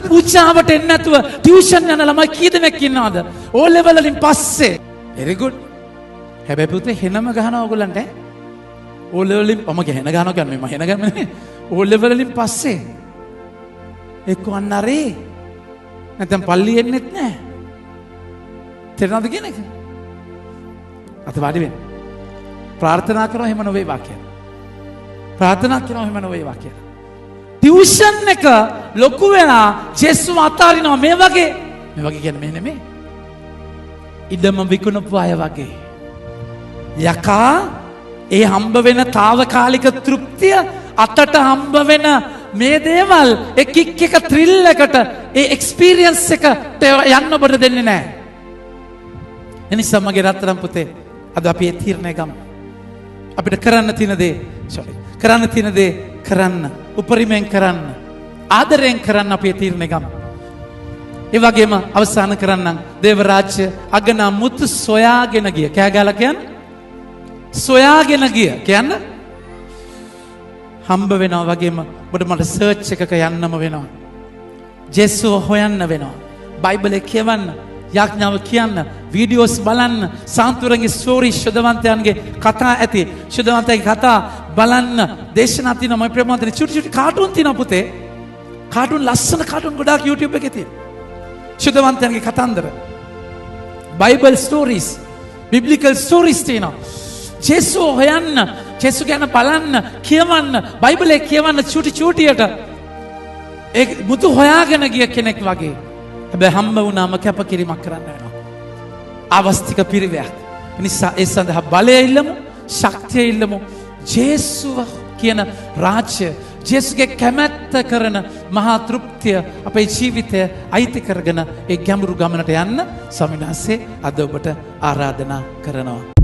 පූජාවට එන්නේ නැතුව ටියුෂන් යන ළමයි කී දෙනෙක් ඉන්නවද? ඕ ලෙවල් වලින් පස්සේ. very good. හැබැයි පුතේ හෙනම ගහනවා ඔයගොල්ලන්ට ඈ. ඕ ලෙවල් වලින් මම හෙන ගහනවා කියන්නේ මම හෙන ගන්නේ. ඕ ලෙවල් වලින් පස්සේ එක්ක අන්නරේ නැත්නම් පල්ලි එන්නෙත් නැහැ. තේරෙනවද කියන එක? අත වාඩි වෙන්න. ප්‍රාර්ථනා කරනවා එහෙම නොවේවා කියලා. ප්‍රාර්ථනා කරනවා එහෙම නොවේවා කියලා. ටියුෂන් එක ලොකු වෙලා ජෙස්ව අතාරිනවා මේ වගේ කියන්නේ මේ නෙමෙයි. ඉඩම විකුණපු අය වගේ. යකා ඒ හම්බ වෙන తాවකාලික තෘප්තිය අතට හම්බ වෙන මේ දේවල් ඒ කික් එක ත්‍රිල් එකට ඒ එක්ස්පීරියන්ස් එකට යන්න ඔබට දෙන්නේ නැහැ. එනිසා මගේ රත්තරන් පුතේ අද අපි ඒ තීරණය ගමු. අපිට කරන්න තියෙන දේ කරන්න උපරිමයෙන් කරන්න ආදරයෙන් කරන්න අපි ඒ තීරණය ගමු. ඒ වගේම අවසන් කරන්නම් දේව රාජ්‍ය අගනා මුතු සොයාගෙන ගිය කෑගාලා කියන්නේ සොයාගෙන ගිය කියන්න හම්බ වෙනවා වගේම ඔබට මට සර්ච් එකක යන්නම වෙනවා. ජෙසුව හොයන්න වෙනවා. බයිබලේ කියවන්න, යාඥාව කියන්න, වීඩියෝස් බලන්න, සාන්තුරන්ගේ ස්ටෝරි ශුද්ධවන්තයන්ගේ කතා ඇති. ශුද්ධවන්තයන්ගේ කතා බලන්න. දේශනා තියෙනවා මම ප්‍රේමවන්තනේ චුටි කාටුන් තියෙනවා පුතේ. කාටුන් ලස්සන කාටුන් ගොඩාක් YouTube එකේ තියෙනවා. ශුද්ධවන්තයන්ගේ කතන්දර. බයිබල් ස්ටෝරීස්, බිබ්ලිකල් ස්ටෝරීස් තියෙනවා. ජෙසුව හොයන්න, ජෙසු ගැන බලන්න, කියවන්න, බයිබලේ කියවන්න චුටියට. ඒ මුතු හොයාගෙන ගිය කෙනෙක් වගේ. හැබැයි හම්බ වුණාම කැපකිරීමක් කරන්න වෙනවා. අවස්තික පිරිවැයක්. නිසා ඒ සඳහා බලය ඉල්ලමු, ශක්තිය ඉල්ලමු. ජේසුව කියන රාජ්‍ය, ජේසුගේ කැමැත්ත කරන මහා තෘප්තිය අපේ ජීවිතය අයිති කරගෙන ඒ ගැඹුරු ගමනට යන්න ස්වාමීන් වහන්සේ අද ඔබට ආරාධනා කරනවා.